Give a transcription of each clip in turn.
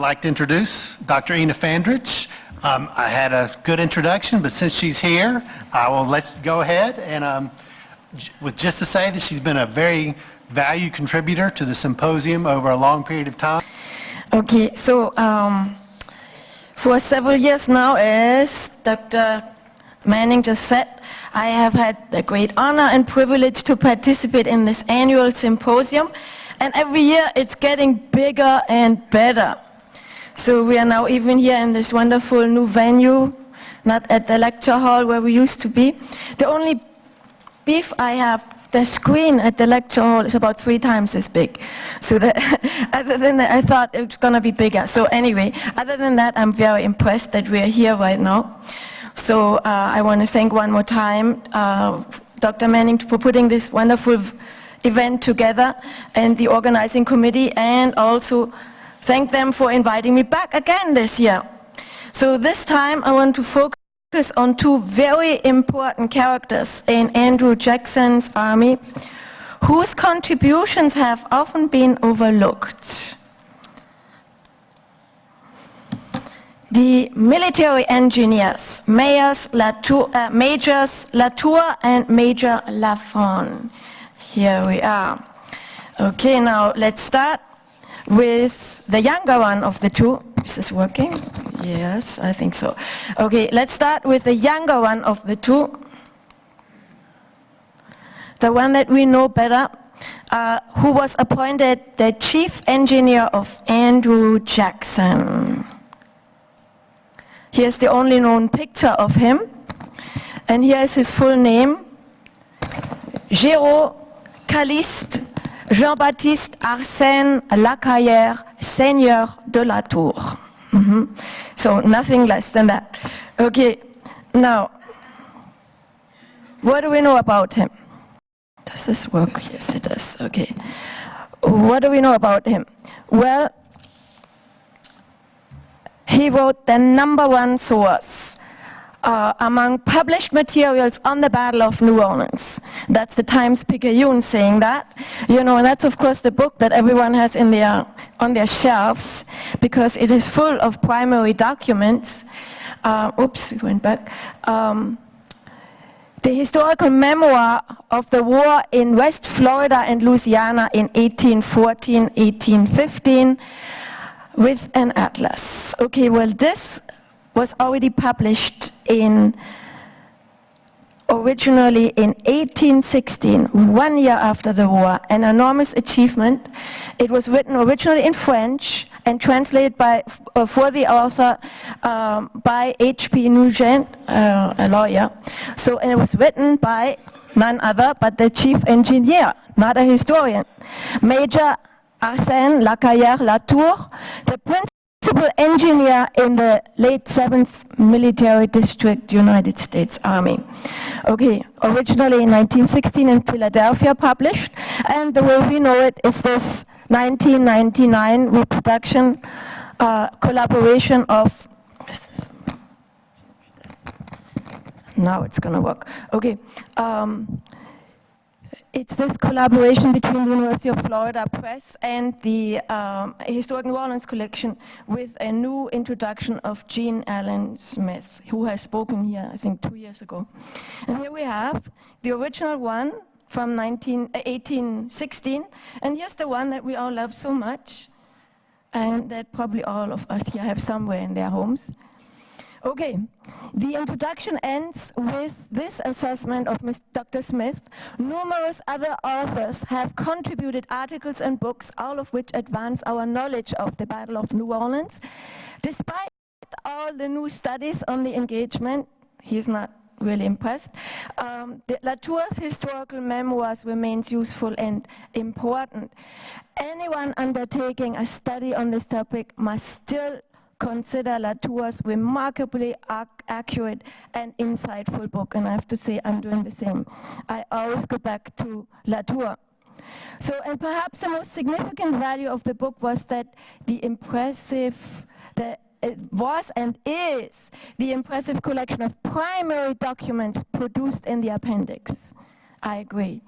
like to introduce Dr. Ina Fandrich. I had a good introduction, but since she's here, I will let you go ahead and with just to say that she's been a very valued contributor to the symposium over a long period of time. Okay, so for several years now, as Dr. Manning just said, I have had the great honor and privilege to participate in this annual symposium, and every year it's getting bigger and better. So we are now even here in this wonderful new venue, not at the lecture hall where we used to be. The only beef I have, the screen at the lecture hall is about 3 times as big. So that, other than that, I thought it was going to be bigger. So anyway, other than that, I'm very impressed that we are here right now. So I want to thank one more time Dr. Manning for putting this wonderful event together and the organizing committee, and also thank them for inviting me back again this year. So this time I want to focus on 2 very important characters in Andrew Jackson's army whose contributions have often been overlooked. The military engineers, Majors Latour and Major Lafon. Here we are. Okay, now let's start with the younger one of the 2. Is this working? Yes, I think so. Okay, let's start with the younger one of the 2. The one that we know better, who was appointed the chief engineer of Andrew Jackson. Here's the only known picture of him, and here is his full name: Géraud Caliste Jean-Baptiste Arsène Lacaillère, Seigneur de la Tour. So nothing less than that. Okay, now, what do we know about him? Does this work? Yes, it does. Okay. What do we know about him? Well, he wrote the #1 source among published materials on the Battle of New Orleans. That's the Times-Picayune saying that. You know, and that's of course the book that everyone has in on their shelves, because it is full of primary documents. Oops, we went back. The historical memoir of the war in West Florida and Louisiana in 1814, 1815, with an atlas. Okay, well, this was already published originally in 1816, 1 year after the war, an enormous achievement. It was written originally in French and translated for the author by H.P. Nugent, a lawyer. So, and it was written by none other but the chief engineer, not a historian, Major Arsène Lacaillère Latour, the principal engineer in the late 7th Military District, United States Army. Okay, originally in 1916 in Philadelphia published, and the way we know it is this 1999 reproduction, collaboration of, now it's gonna work. Okay. It's this collaboration between the University of Florida Press and the Historic New Orleans Collection, with a new introduction of Jean Allen Smith, who has spoken here, I think, 2 years ago. And here we have the original one from 1816, and here's the one that we all love so much, and that probably all of us here have somewhere in their homes. Okay, the introduction ends with this assessment of Dr. Smith. Numerous other authors have contributed articles and books, all of which advance our knowledge of the Battle of New Orleans. Despite all the new studies on the engagement, he's not really impressed, Latour's historical memoirs remains useful and important. Anyone undertaking a study on this topic must still consider Latour's remarkably accurate and insightful book, and I have to say I'm doing the same. I always go back to Latour. So, and perhaps the most significant value of the book was that it was and is the impressive collection of primary documents produced in the appendix. I agree.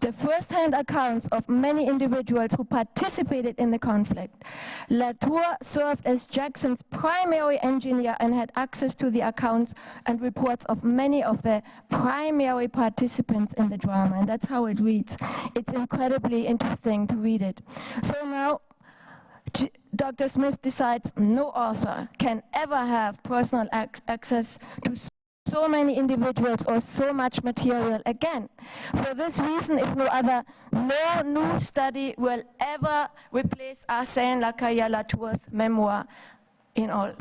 the first-hand accounts of many individuals who participated in the conflict. Latour served as Jackson's primary engineer and had access to the accounts and reports of many of the primary participants in the drama, and that's how it reads. It's incredibly interesting to read it. So now, Dr. Smith decides no author can ever have personal access to so many individuals or so much material again. For this reason, if no other, no new study will ever replace Arsène Lacaille-Latour's memoir in all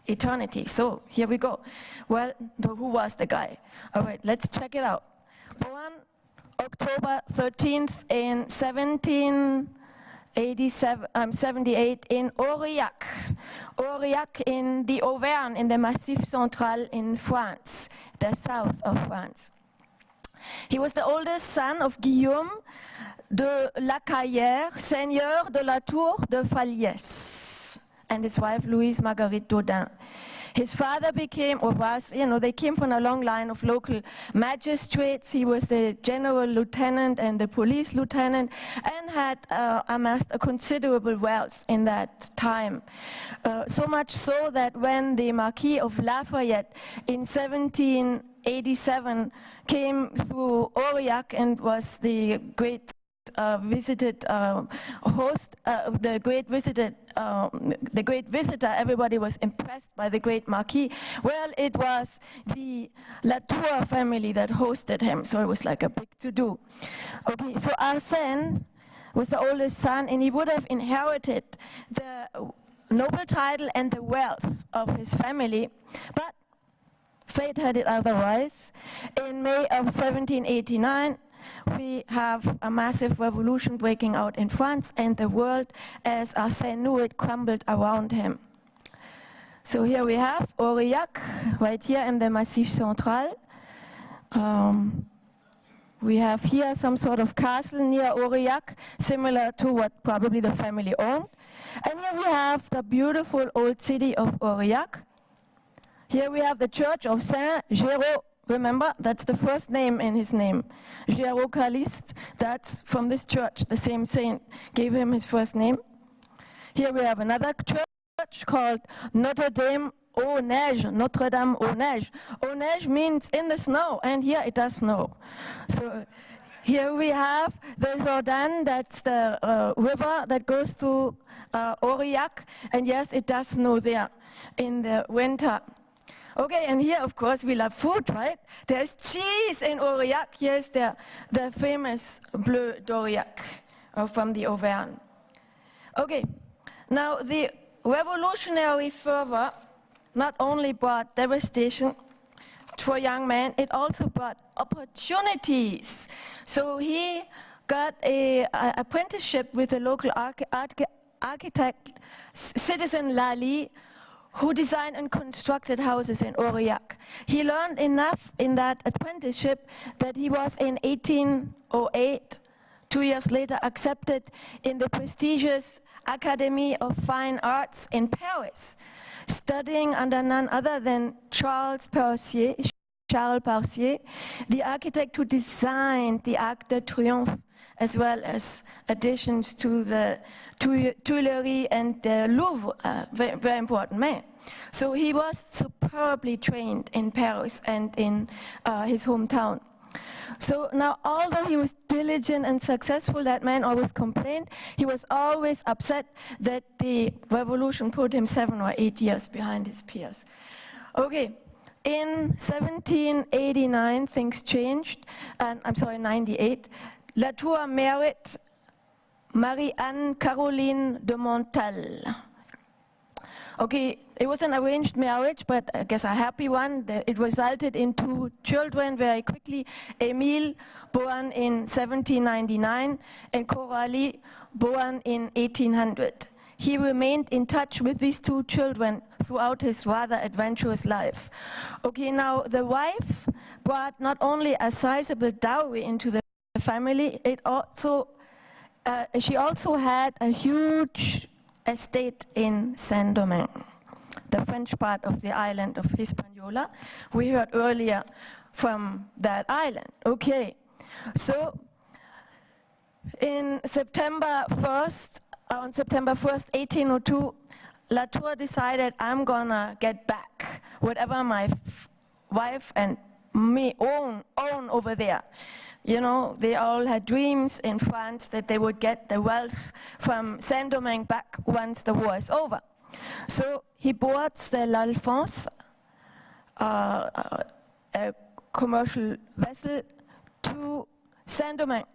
eternity. So here we go. Well, who was the guy? All right, let's check it out. Born October 13th in 78 in Aurillac. Aurillac in the Auvergne, in the Massif Central in France, the south of France. He was the oldest son of Guillaume de Lacaillère, seigneur de la Tour de Faliès, and his wife Louise Marguerite Daudin. His father became, or was, they came from a long line of local magistrates. He was the general lieutenant and the police lieutenant, and had amassed a considerable wealth in that time. So much so that when the Marquis of Lafayette in 1787 came through Aurillac and was the great visited host, the great visitor, everybody was impressed by the great Marquis. Well, it was the Latour family that hosted him, so it was like a big to-do. Okay, so Arsène was the oldest son, and he would have inherited the noble title and the wealth of his family, but fate had it otherwise. In May of 1789, we have a massive revolution breaking out in France, and the world, as Arsène knew it, crumbled around him. So here we have Aurillac, right here in the Massif Central. We have here some sort of castle near Aurillac, similar to what probably the family owned. And here we have the beautiful old city of Aurillac. Here we have the church of Saint-Géraud. Remember, that's the first name in his name. Géraud Calliste, that's from this church. The same saint gave him his first name. Here we have another church called Notre-Dame aux Neiges, Notre-Dame aux Neiges. Aux Neiges means in the snow, and here it does snow. So here we have the Jordan, that's the river that goes through Aurillac, and yes, it does snow there in the winter. Okay, and here, of course, we love food, right? There's cheese in Aurillac. Here's the famous Bleu d'Aurillac from the Auvergne. Okay, now the revolutionary fervor not only brought devastation for young men, it also brought opportunities. So he got an apprenticeship with a local architect, Citizen Lally, who designed and constructed houses in Aurillac. He learned enough in that apprenticeship that he was in 1808, 2 years later, accepted in the prestigious Academy of Fine Arts in Paris, studying under none other than Charles Parcier, the architect who designed the Arc de Triomphe, as well as additions to the Tuileries and the Louvre, very, very important man. So he was superbly trained in Paris and in his hometown. So now, although he was diligent and successful, that man always complained. He was always upset that the revolution put him 7 or 8 years behind his peers. Okay, in 1789, things changed, and 98. Latour married Marie-Anne Caroline de Montal. Okay, it was an arranged marriage, but I guess a happy one. It resulted in 2 children very quickly. Émile, born in 1799, and Coralie, born in 1800. He remained in touch with these 2 children throughout his rather adventurous life. Okay, now the wife brought not only a sizable dowry into the family, she also had a huge estate in Saint-Domingue, the French part of the island of Hispaniola. We heard earlier from that island. Okay, so In September 1st, on September 1st, 1802, Latour decided, I'm gonna get back whatever my wife and me own over there. You know, they all had dreams in France that they would get the wealth from Saint-Domingue back once the war is over. So he boards the L'Alphonse, a commercial vessel, to Saint-Domingue.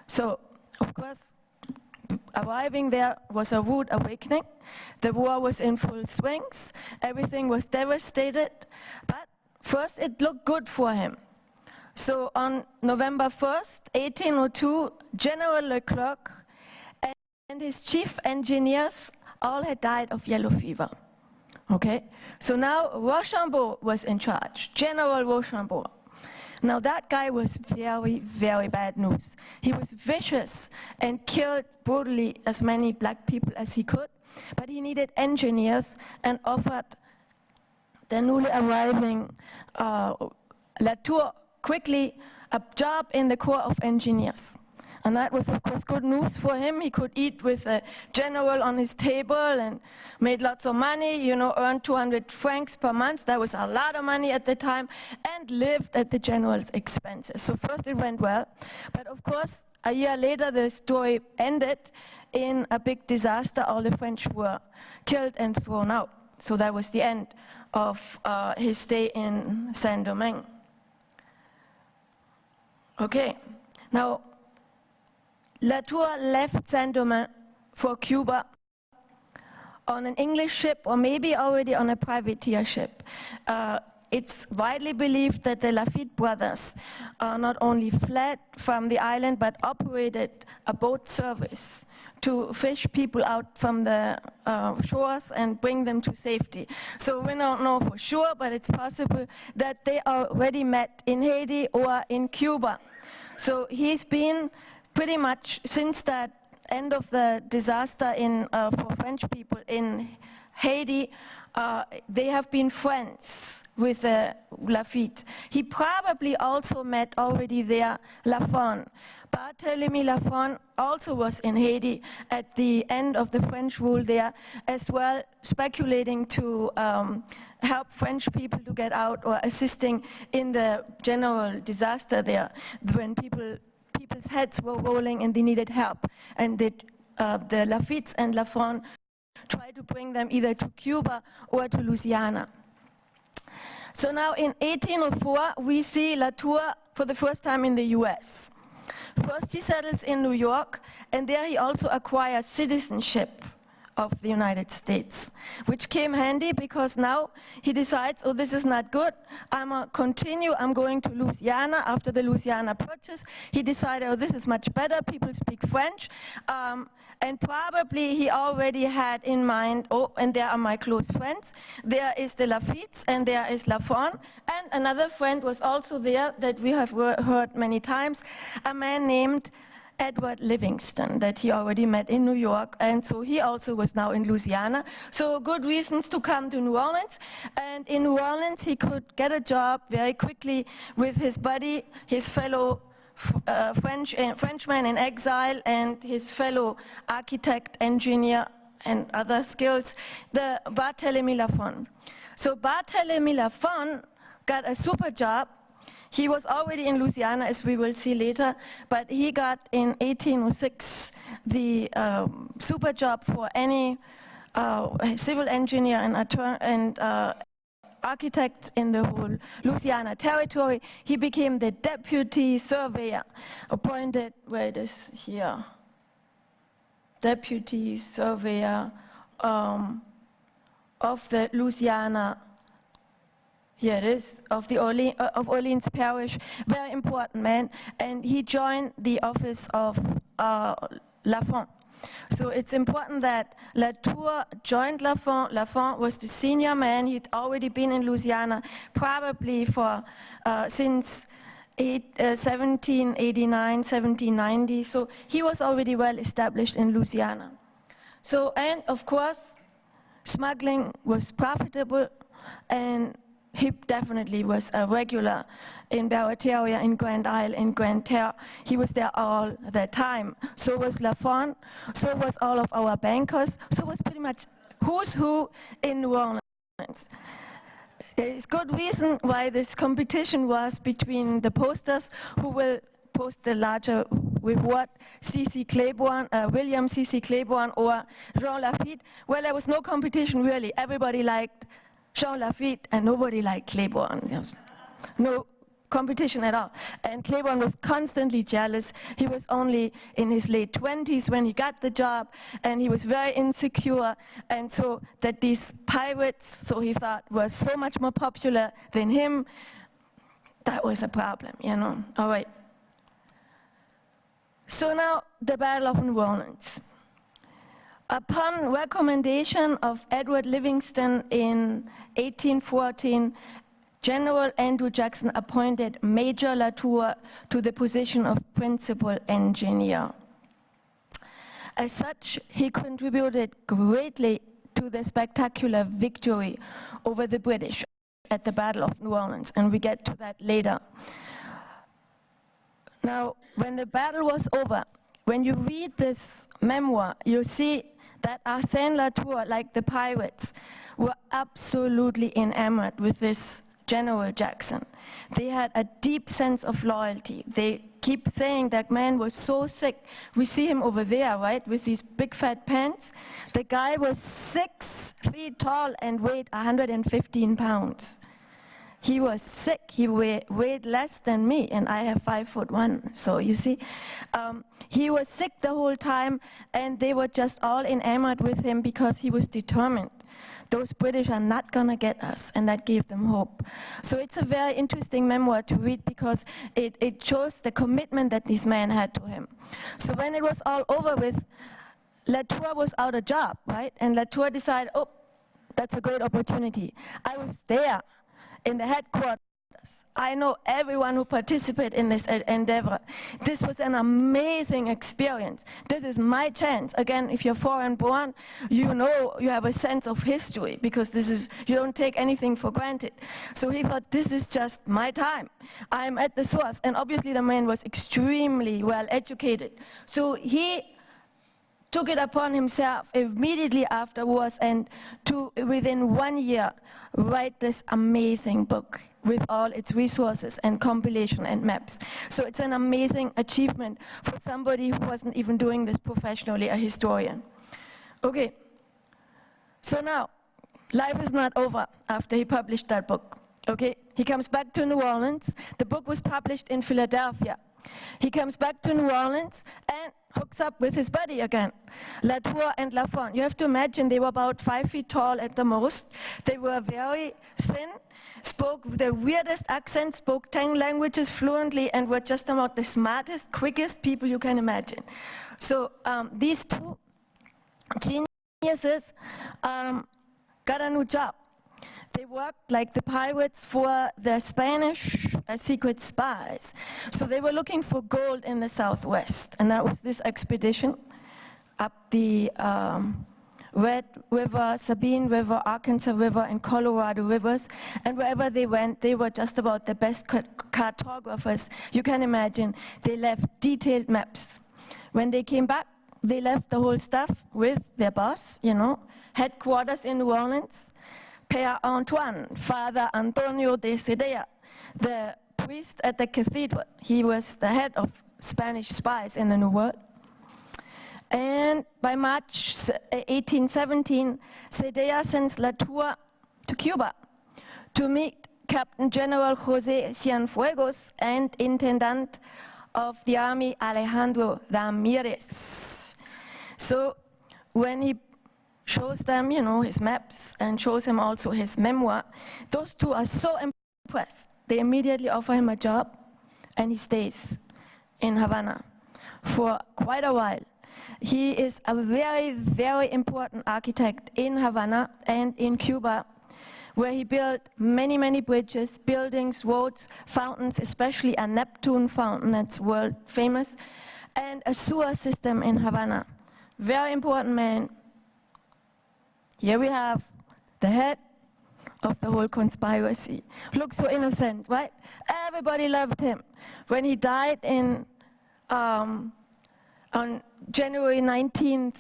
So, of course, arriving there was a rude awakening. The war was in full swings. Everything was devastated. But first, it looked good for him. So on November 1st, 1802, General Leclerc and his chief engineers all had died of yellow fever. Okay? So now Rochambeau was in charge, General Rochambeau. Now that guy was very, very bad news. He was vicious and killed brutally as many black people as he could, but he needed engineers and offered the newly arriving Latour quickly a job in the Corps of Engineers. And that was, of course, good news for him. He could eat with a general on his table and made lots of money, you know, earned 200 francs per month. That was a lot of money at the time, and lived at the general's expenses. So first it went well. But of course, a year later, the story ended in a big disaster. All the French were killed and thrown out. So that was the end of his stay in Saint-Domingue. Okay, now, Latour left Saint-Domingue for Cuba on an English ship, or maybe already on a privateer ship. It's widely believed that the Lafitte brothers not only fled from the island, but operated a boat service to fish people out from the shores and bring them to safety. So we don't know for sure, but it's possible that they already met in Haiti or in Cuba. So he's been pretty much since that end of the disaster for French people in Haiti, they have been friends with Lafitte. He probably also met already there Lafon. Barthélemy Lafon also was in Haiti at the end of the French rule there as well, speculating to help French people to get out or assisting in the general disaster there when people's heads were rolling and they needed help. And the Lafittes and Lafon tried to bring them either to Cuba or to Louisiana. So now in 1804, we see Latour for the first time in the US. First he settles in New York, and there he also acquires citizenship of the United States, which came handy because now he decides, oh, this is not good, I'm going to Louisiana. After the Louisiana Purchase, he decided, oh, this is much better, people speak French, and probably he already had in mind, oh, and there are my close friends, there is the Lafittes and there is Lafon, and another friend was also there that we have heard many times, a man named Edward Livingston that he already met in New York, and so he also was now in Louisiana. So good reasons to come to New Orleans, and in New Orleans he could get a job very quickly with his buddy, his fellow Frenchman in exile, and his fellow architect, engineer, and other skills, the Barthélemy Lafon. So Barthélemy Lafon got a super job. He was already in Louisiana, as we will see later, but he got in 1806 the super job for any civil engineer and architect in the whole Louisiana territory. He became the deputy surveyor, appointed, where it is here, deputy surveyor of the Louisiana. Here it is, of Orleans Parish, very important man, and he joined the office of Lafon. So it's important that Latour joined Lafon. Lafon was the senior man. He'd already been in Louisiana, probably for since 1789, 1790. So he was already well established in Louisiana. So, and of course, smuggling was profitable, and he definitely was a regular in Barataria, in Grand Isle, in Grand Terre. He was there all the time. So was Lafont, so was all of our bankers, so was pretty much who's who in New Orleans. There is good reason why this competition was between the posters who will post the larger reward, C.C. Claiborne, William C.C. Claiborne or Jean Lafitte. Well, there was no competition really. Everybody liked Jean Lafitte and nobody liked Claiborne. There was no competition at all. And Claiborne was constantly jealous. He was only in his late 20s when he got the job, and he was very insecure. And so that these pirates, so he thought, were so much more popular than him, that was a problem, you know. All right. So now, the Battle of New Orleans. Upon recommendation of Edward Livingston in 1814, General Andrew Jackson appointed Major Latour to the position of principal engineer. As such, he contributed greatly to the spectacular victory over the British at the Battle of New Orleans, and we get to that later. Now, when the battle was over, when you read this memoir, you see that Arsène Latour, like the pirates, were absolutely enamored with this General Jackson. They had a deep sense of loyalty. They keep saying that man was so sick. We see him over there, right, with these big fat pants. The guy was 6 feet tall and weighed 115 pounds. He was sick. He weighed less than me, and I have 5'1". So you see, he was sick the whole time, and they were just all enamored with him because he was determined. Those British are not gonna get us, and that gave them hope. So it's a very interesting memoir to read because it shows the commitment that this man had to him. So when it was all over with, Latour was out of job, right? And Latour decided, oh, that's a great opportunity. I was there in the headquarters. I know everyone who participated in this endeavor. This was an amazing experience. This is my chance. Again, if you're foreign born, you know you have a sense of history because this is, you don't take anything for granted. So he thought, this is just my time. I'm at the source. And obviously the man was extremely well educated. So he took it upon himself immediately afterwards and to, within 1 year, write this amazing book with all its resources and compilation and maps. So it's an amazing achievement for somebody who wasn't even doing this professionally, a historian. Okay, so now, life is not over after he published that book. Okay, he comes back to New Orleans. The book was published in Philadelphia. He comes back to New Orleans and hooks up with his buddy again, Latour and Lafont. You have to imagine they were about 5 feet tall at the most. They were very thin, spoke the weirdest accent, spoke 10 languages fluently, and were just about the smartest, quickest people you can imagine. So these two geniuses got a new job. They worked like the pirates for the Spanish secret spies. So they were looking for gold in the Southwest. And that was this expedition up the Red River, Sabine River, Arkansas River, and Colorado rivers. And wherever they went, they were just about the best cartographers you can imagine. They left detailed maps. When they came back, they left the whole stuff with their boss, you know, headquarters in New Orleans. Père Antoine, Father Antonio de Cedea, the priest at the cathedral. He was the head of Spanish spies in the New World. And by March 1817, Cedea sends Latour to Cuba to meet Captain General José Cienfuegos and Intendant of the Army Alejandro Ramirez. So when he shows them, you know, his maps and shows him also his memoir, those two are so impressed. They immediately offer him a job, and he stays in Havana for quite a while. He is a very, very important architect in Havana and in Cuba, where he built many, many bridges, buildings, roads, fountains, especially a Neptune fountain that's world famous, and a sewer system in Havana. Very important man. Here we have the head of the whole conspiracy. Looked so innocent, right? Everybody loved him. When he died on January 19th,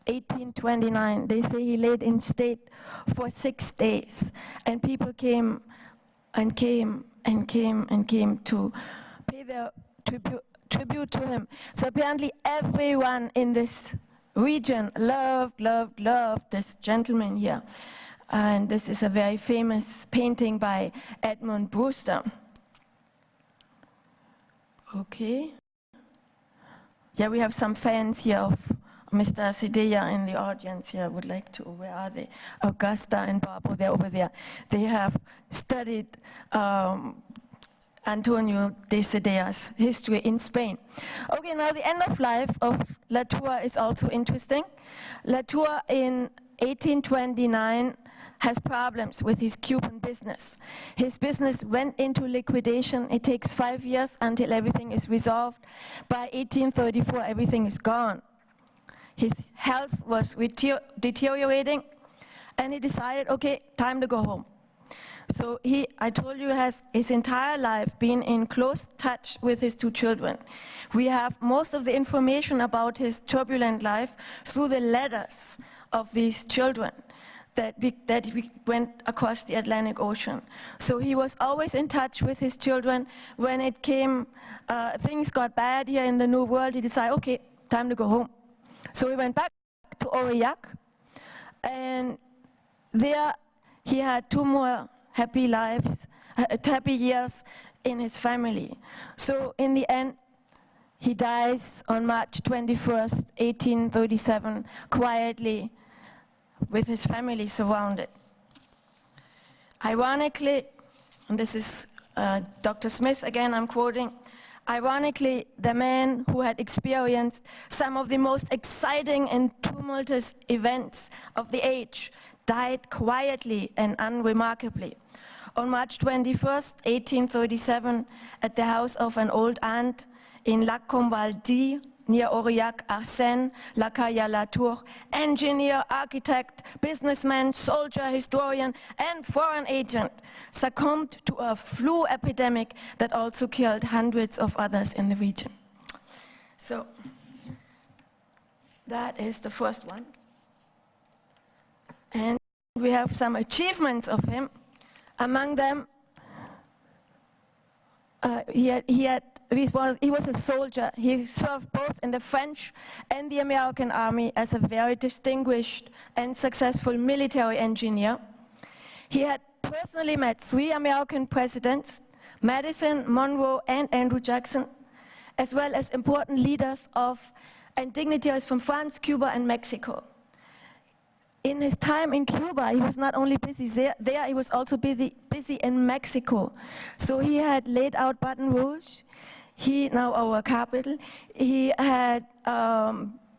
1829, they say he laid in state for 6 days, and people came and came and came and came to pay their tribute to him. So apparently everyone in this region loved this gentleman here. And this is a very famous painting by Edmund Brewster. Okay. Yeah, we have some fans here of Mr. Sidea in the audience here. Would like to, where are they? Augusta and Barbara, they're over there. They have studied Antonio de Sedea's history in Spain. Okay, now the end of life of Latour is also interesting. Latour in 1829 has problems with his Cuban business. His business went into liquidation. It takes 5 years until everything is resolved. By 1834, everything is gone. His health was deteriorating, and he decided, okay, time to go home. So he, I told you, has his entire life been in close touch with his 2 children. We have most of the information about his turbulent life through the letters of these children that went across the Atlantic Ocean. So he was always in touch with his children. When it came, things got bad here in the New World, he decided, okay, time to go home. So he went back to Aurillac, and there he had 2 more happy years in his family. So in the end, he dies on March 21st, 1837, quietly, with his family surrounded. Ironically, and this is Dr. Smith again, I'm quoting, ironically, the man who had experienced some of the most exciting and tumultuous events of the age died quietly and unremarkably. On March 21st, 1837, at the house of an old aunt in Lac Combaldi, near Aurillac, Arsène Lacaille-Latour, engineer, architect, businessman, soldier, historian, and foreign agent, succumbed to a flu epidemic that also killed hundreds of others in the region. So, that is the first one. And we have some achievements of him. Among them, he was a soldier. He served both in the French and the American army as a very distinguished and successful military engineer. He had personally met 3 American presidents, Madison, Monroe, and Andrew Jackson, as well as important leaders and dignitaries from France, Cuba, and Mexico. In his time in Cuba, he was not only busy there, he was also busy in Mexico. So he had laid out Baton Rouge, now our capital. He had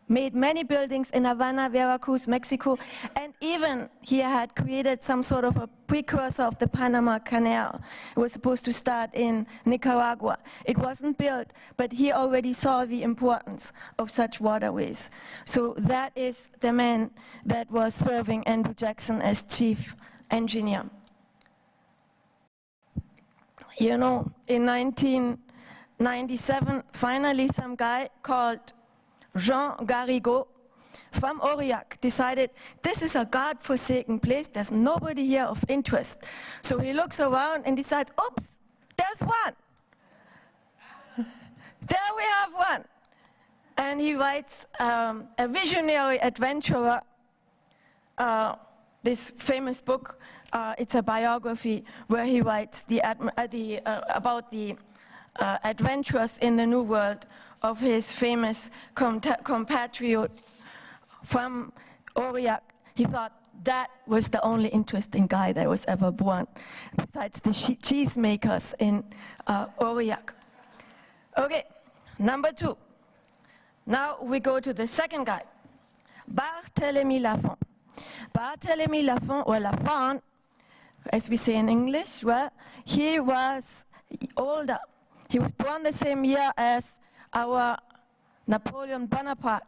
made many buildings in Havana, Veracruz, Mexico, and even he had created some sort of a precursor of the Panama Canal. It was supposed to start in Nicaragua. It wasn't built, but he already saw the importance of such waterways. So that is the man that was serving Andrew Jackson as chief engineer. You know, in 1997, finally some guy called Jean Garrigot from Aurillac decided, this is a God-forsaken place, there's nobody here of interest. So he looks around and decides, oops, there's one. There we have one. And he writes a visionary adventurer, this famous book. It's a biography where he writes about the adventures in the New World of his famous compatriot from Aurillac. He thought that was the only interesting guy that was ever born, besides the cheesemakers in Aurillac. Okay, number 2. Now we go to the second guy, Barthélemy Lafont. Barthélemy Lafont, or Lafont, as we say in English, well, he was older. He was born the same year as our Napoleon Bonaparte.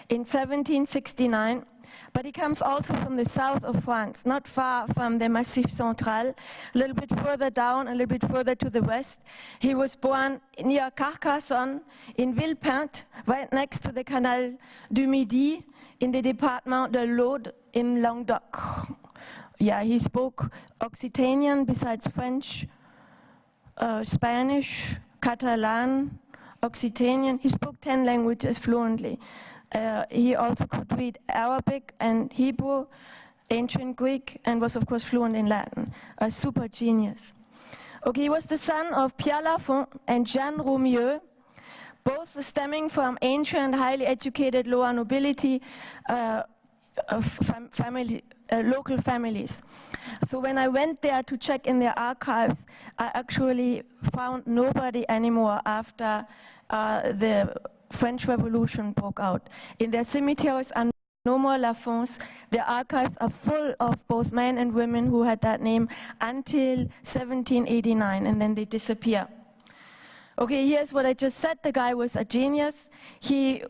in 1769, but he comes also from the south of France, not far from the Massif Central, a little bit further down, a little bit further to the west. He was born near Carcassonne in Villepinte, right next to the Canal du Midi in the department de l'Aude in Languedoc. Yeah, he spoke Occitanian besides French, Spanish, Catalan, Occitanian. He spoke 10 languages fluently. He also could read Arabic and Hebrew, ancient Greek, and was of course fluent in Latin. A super genius. Okay, he was the son of Pierre Lafont and Jeanne Roumieux, both stemming from ancient, highly educated lower nobility local families. So when I went there to check in their archives, I actually found nobody anymore after the French Revolution broke out. In their cemeteries are no more Lafonts. Their archives are full of both men and women who had that name until 1789, and then they disappear. Okay, here's what I just said. The guy was a genius. He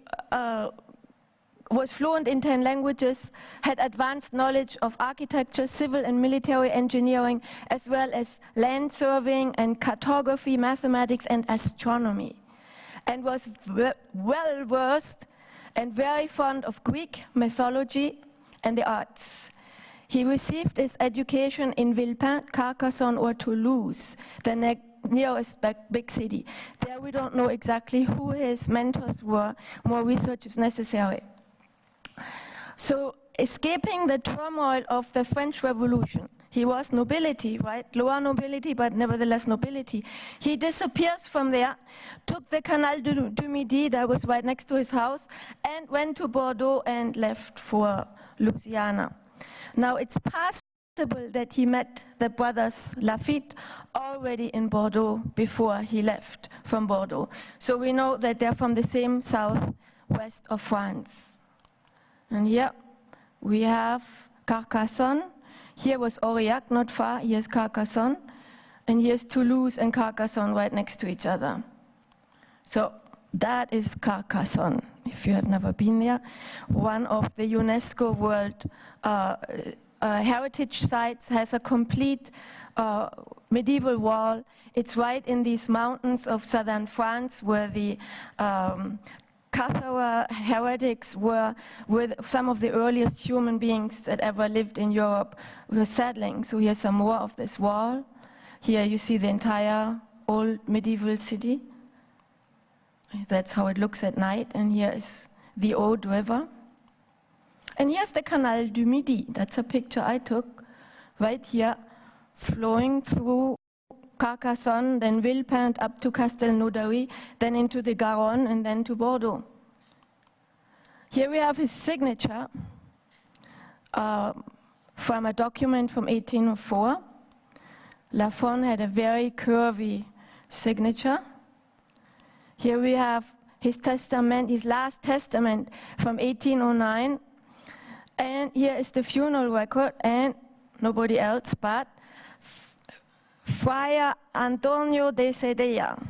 was fluent in 10 languages, had advanced knowledge of architecture, civil and military engineering, as well as land surveying and cartography, mathematics and astronomy, and was well versed and very fond of Greek mythology and the arts. He received his education in Villepinte, Carcassonne or Toulouse, the nearest big city. There we don't know exactly who his mentors were. More research is necessary. So, escaping the turmoil of the French Revolution, he was nobility, right? Lower nobility, but nevertheless nobility. He disappears from there, took the Canal du Midi that was right next to his house, and went to Bordeaux and left for Louisiana. Now, it's possible that he met the brothers Lafitte already in Bordeaux before he left from Bordeaux. So we know that they're from the same southwest of France. And here we have Carcassonne. Here was Aurillac, not far. Here's Carcassonne. And here's Toulouse and Carcassonne right next to each other. So that is Carcassonne, if you have never been there. One of the UNESCO World Heritage Sites, has a complete medieval wall. It's right in these mountains of southern France where the Cathar heretics were with some of the earliest human beings that ever lived in Europe were settling. So here's some more of this wall. Here you see the entire old medieval city. That's how it looks at night. And here is the Aude River. And here's the Canal du Midi. That's a picture I took right here, flowing through Carcassonne, then Villepinte up to Castelnaudary, then into the Garonne, and then to Bordeaux. Here we have his signature from a document from 1804. Lafont had a very curvy signature. Here we have his testament, his last testament from 1809. And here is the funeral record, and nobody else but Friar Antonio de Cedella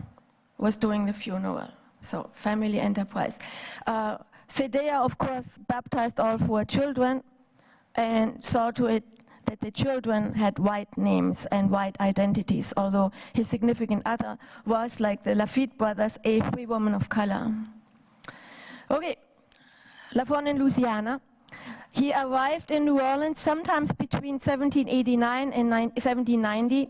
was doing the funeral, so family enterprise. Cedella, of course, baptized all 4 children and saw to it that the children had white names and white identities, although his significant other was, like the Lafitte brothers, a free woman of color. Okay, Lafont in Louisiana. He arrived in New Orleans sometimes between 1789 and 1790.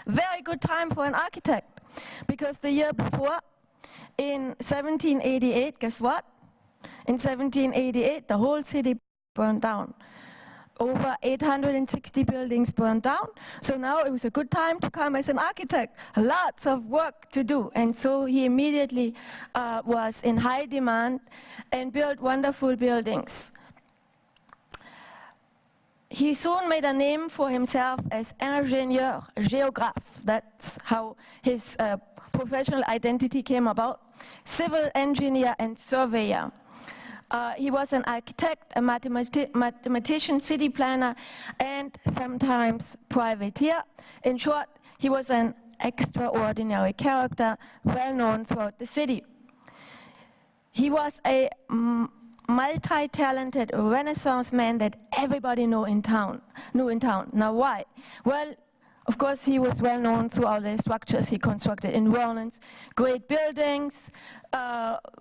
Very good time for an architect, because the year before, in 1788, guess what? In 1788, the whole city burned down. Over 860 buildings burned down. So now it was a good time to come as an architect. Lots of work to do. And so he immediately was in high demand and built wonderful buildings. He soon made a name for himself as ingénieur géographe. That's how his professional identity came about. Civil engineer and surveyor. He was an architect, a mathematician, city planner, and sometimes privateer. In short, he was an extraordinary character, well known throughout the city. He was a multi-talented Renaissance man that everybody knew in town. Now why? Well, of course, he was well known through all the structures he constructed in New Orleans. Great buildings,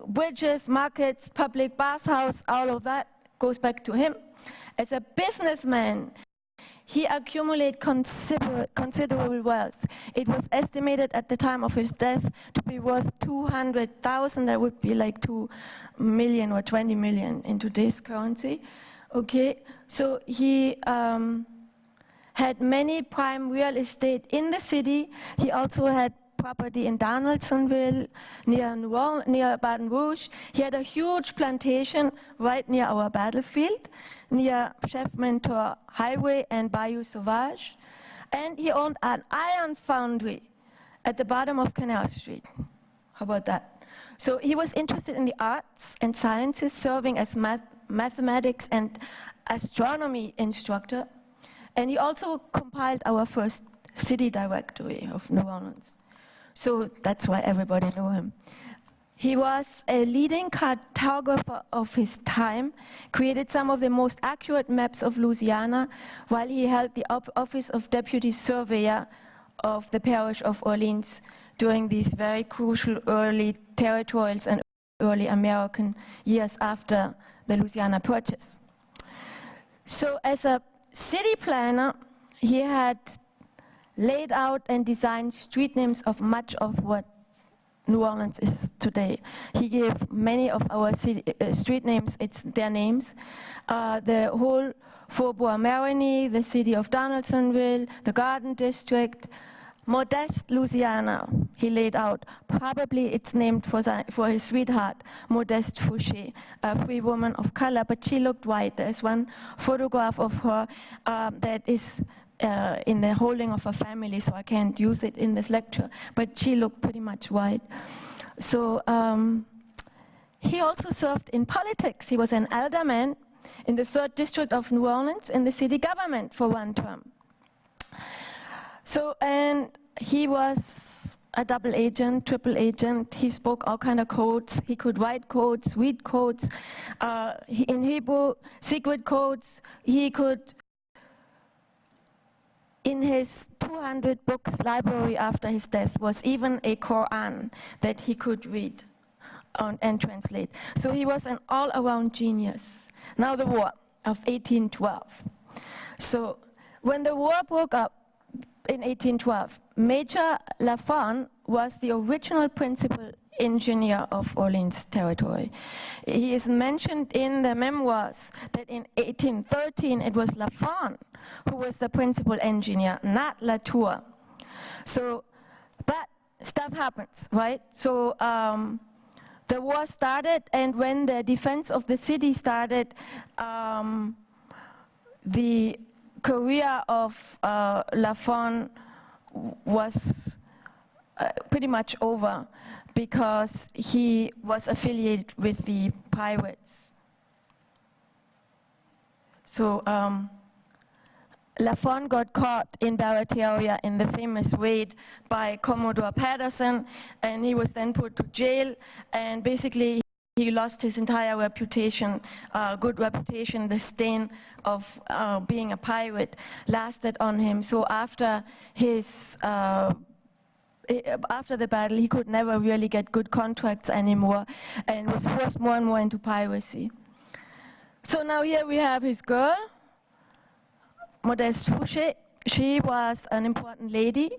bridges, markets, public bathhouse, all of that goes back to him. As a businessman, he accumulated considerable wealth. It was estimated at the time of his death to be worth 200,000. That would be like 2 million or 20 million in today's currency. Okay, so he had many prime real estate in the city. He also had property in Donaldsonville, near Baton Rouge. He had a huge plantation right near our battlefield, near Chef Mentor Highway and Bayou Sauvage. And he owned an iron foundry at the bottom of Canal Street. How about that? So he was interested in the arts and sciences, serving as mathematics and astronomy instructor. And he also compiled our first city directory of New Orleans. So that's why everybody knew him. He was a leading cartographer of his time, created some of the most accurate maps of Louisiana, while he held the office of deputy surveyor of the parish of Orleans during these very crucial early territorial and early American years after the Louisiana Purchase. So as a city planner, he had laid out and designed street names of much of what New Orleans is today. He gave many of our street names, their names. The whole Faubourg Marigny, the city of Donaldsonville, the Garden District, Modeste, Louisiana, he laid out. Probably it's named for his sweetheart, Modeste Fouché, a free woman of color, but she looked white. There's one photograph of her that is in the holding of a family, so I can't use it in this lecture, but she looked pretty much white. So he also served in politics. He was an alderman in the 3rd District of New Orleans in the city government for one term. So, and he was a double agent, triple agent. He spoke all kind of codes. He could write codes, read codes. In Hebrew, secret codes. He could, in his 200 books library after his death, was even a Quran that he could read and translate. So he was an all-around genius. Now the war of 1812. So when the war broke up, in 1812, Major Lafon was the original principal engineer of Orleans territory. He is mentioned in the memoirs that in 1813 it was Lafon who was the principal engineer, not Latour. So, but stuff happens, right? So the war started, and when the defense of the city started, the career of Lafon was pretty much over because he was affiliated with the pirates. So Lafon got caught in Barataria in the famous raid by Commodore Patterson, and he was then put to jail, and basically he lost his entire reputation, good reputation. The stain of being a pirate lasted on him. So after the battle, he could never really get good contracts anymore, and was forced more and more into piracy. So now here we have his girl, Modeste Fouché. She was an important lady,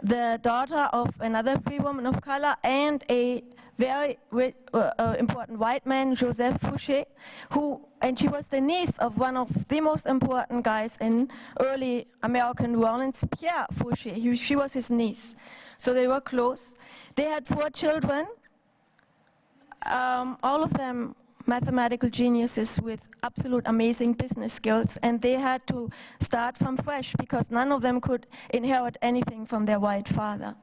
the daughter of another free woman of color and a very important white man, Joseph Fouché, and she was the niece of one of the most important guys in early American New Orleans, Pierre Fouché. She was his niece. So they were close. They had 4 children, all of them mathematical geniuses with absolute amazing business skills, and they had to start from fresh because none of them could inherit anything from their white father.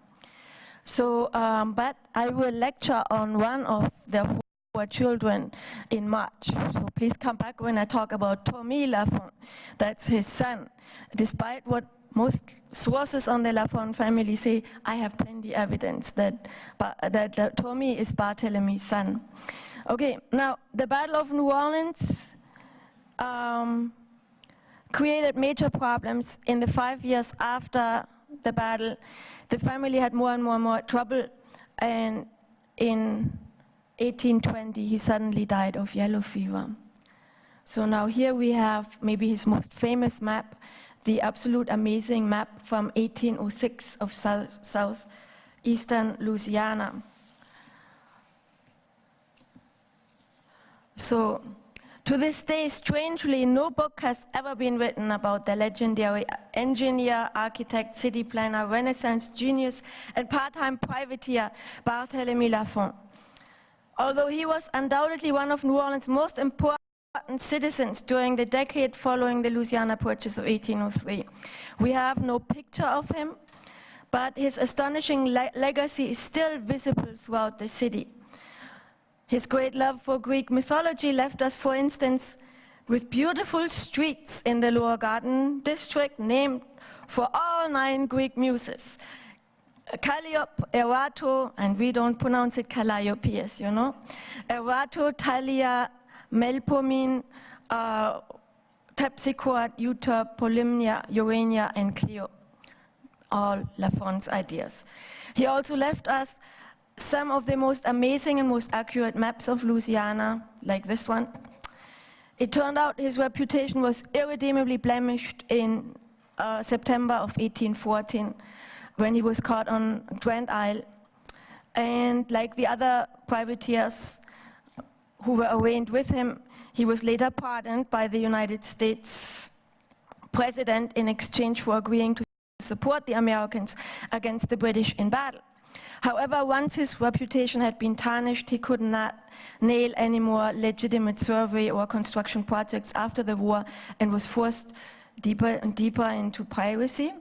So, but I will lecture on one of their 4 children in March. So please come back when I talk about Tommy Lafon. That's his son. Despite what most sources on the Lafon family say, I have plenty evidence that Tommy is Barthélemy's son. Okay, now the Battle of New Orleans created major problems in the 5 years after the battle. The family had more and more trouble, and in 1820 he suddenly died of yellow fever. So now here we have maybe his most famous map, the absolute amazing map from 1806 of southeastern Louisiana. So, to this day, strangely, no book has ever been written about the legendary engineer, architect, city planner, Renaissance genius, and part-time privateer Barthélemy Lafont. Although he was undoubtedly one of New Orleans' most important citizens during the decade following the Louisiana Purchase of 1803, we have no picture of him, but his astonishing legacy is still visible throughout the city. His great love for Greek mythology left us, for instance, with beautiful streets in the Lower Garden district named for all 9 Greek muses. Calliope, Erato, and we don't pronounce it Calliope, you know. Erato, Thalia, Melpomene, Terpsichore, Euterpe, Polymnia, Urania, and Clio. All Lafont's ideas. He also left us some of the most amazing and most accurate maps of Louisiana, like this one. It turned out his reputation was irredeemably blemished in September of 1814, when he was caught on Grand Isle. And like the other privateers who were arraigned with him, he was later pardoned by the United States President in exchange for agreeing to support the Americans against the British in battle. However, once his reputation had been tarnished, he could not nail any more legitimate survey or construction projects after the war and was forced deeper and deeper into piracy.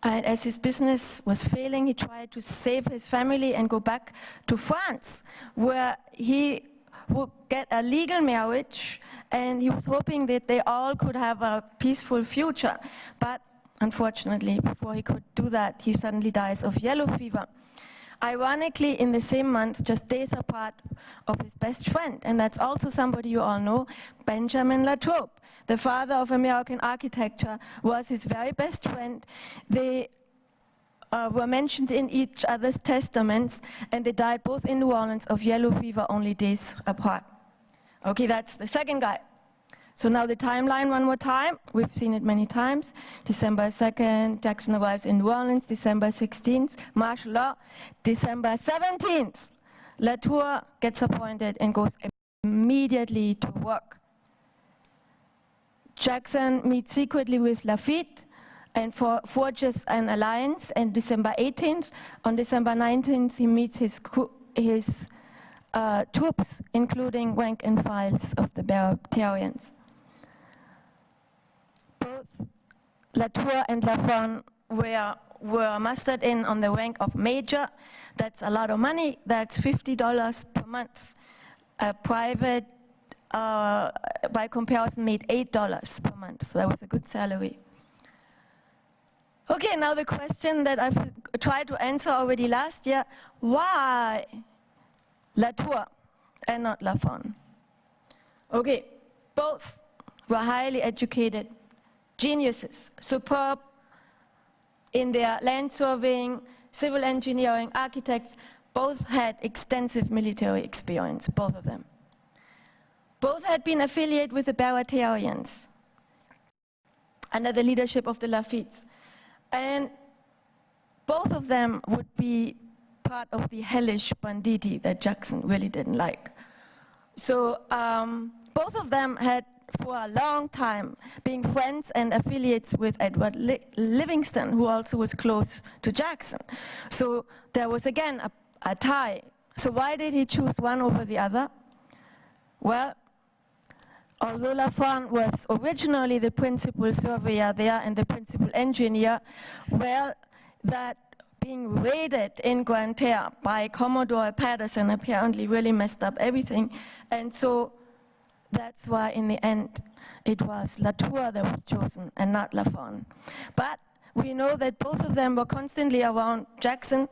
And as his business was failing, he tried to save his family and go back to France, where he would get a legal marriage, and he was hoping that they all could have a peaceful future. But unfortunately, before he could do that, he suddenly dies of yellow fever. Ironically, in the same month, just days apart of his best friend, and that's also somebody you all know, Benjamin Latrobe, the father of American architecture, was his very best friend. They were mentioned in each other's testaments, and they died both in New Orleans of yellow fever only days apart. Okay, that's the second guy. So now the timeline one more time. We've seen it many times. December 2nd, Jackson arrives in New Orleans. December 16th, martial law. December 17th, Latour gets appointed and goes immediately to work. Jackson meets secretly with Lafitte and forges an alliance. And December 18th, on December 19th, he meets his troops, including rank and files of the Barbarians. Both Latour and Lafont were mustered in on the rank of major. That's a lot of money. That's $50 per month. A private, by comparison, made $8 per month. So that was a good salary. Okay, now the question that I've tried to answer already last year: why Latour and not Lafont? Okay, both were highly educated geniuses, superb in their land surveying, civil engineering, architects. Both had extensive military experience, both of them. Both had been affiliated with the Barbarians under the leadership of the Lafitte's. And both of them would be part of the hellish banditti that Jackson really didn't like. So both of them had, for a long time, been friends and affiliates with Edward Livingston, who also was close to Jackson. So there was again a tie. So why did he choose one over the other? Well, although Lafont was originally the principal surveyor there and the principal engineer, well, that being raided in Grand Terre by Commodore Patterson apparently really messed up everything. And so that's why in the end it was Latour that was chosen and not Lafont. But we know that both of them were constantly around Jackson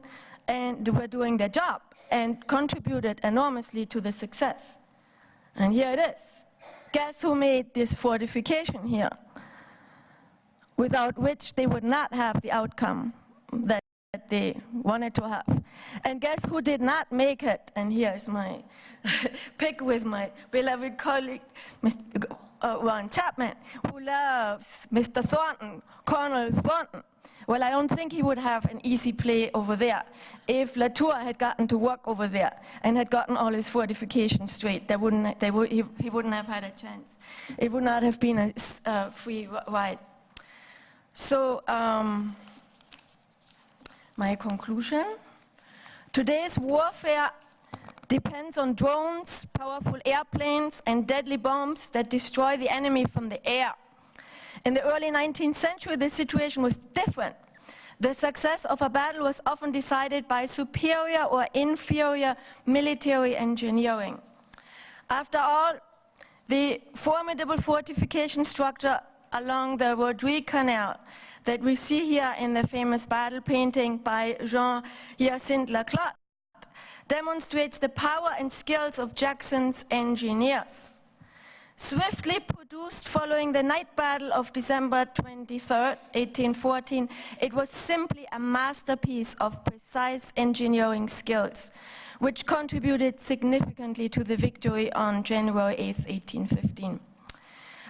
and were doing their job. and contributed enormously to the success. And here it is. Guess who made this fortification here, without which they would not have the outcome that they wanted to have. And guess who did not make it? And here's my pick with my beloved colleague, Ron Chapman, who loves Mr. Thornton, Colonel Thornton. Well, I don't think he would have an easy play over there. If Latour had gotten to work over there and had gotten all his fortifications straight, he wouldn't have had a chance. It would not have been a free ride. So, my conclusion: today's warfare depends on drones, powerful airplanes, and deadly bombs that destroy the enemy from the air. In the early 19th century, the situation was different. The success of a battle was often decided by superior or inferior military engineering. After all, the formidable fortification structure along the Rodrigue Canal that we see here in the famous battle painting by Jean-Hyacinthe Laclotte demonstrates the power and skills of Jackson's engineers. Swiftly produced following the night battle of December 23rd, 1814, it was simply a masterpiece of precise engineering skills, which contributed significantly to the victory on January 8th, 1815.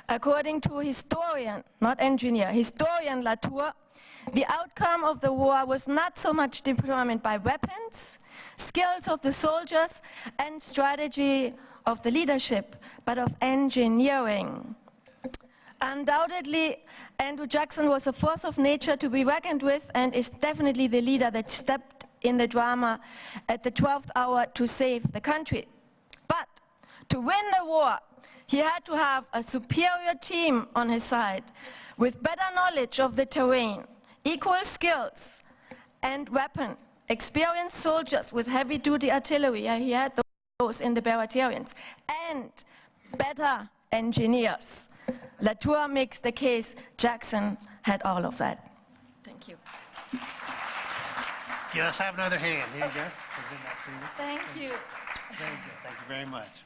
According to historian, not engineer, historian Latour, the outcome of the war was not so much determined by weapons, skills of the soldiers, and strategy of the leadership, but of engineering. Undoubtedly, Andrew Jackson was a force of nature to be reckoned with and is definitely the leader that stepped in the drama at the 12th hour to save the country. But to win the war, he had to have a superior team on his side with better knowledge of the terrain, equal skills and weapon, experienced soldiers with heavy-duty artillery, he had those in the Baraterians, and better engineers. Latour makes the case Jackson had all of that. Thank you. Yeah, let's have another hand. Here you go. Thank you. Very good. Thank you very much.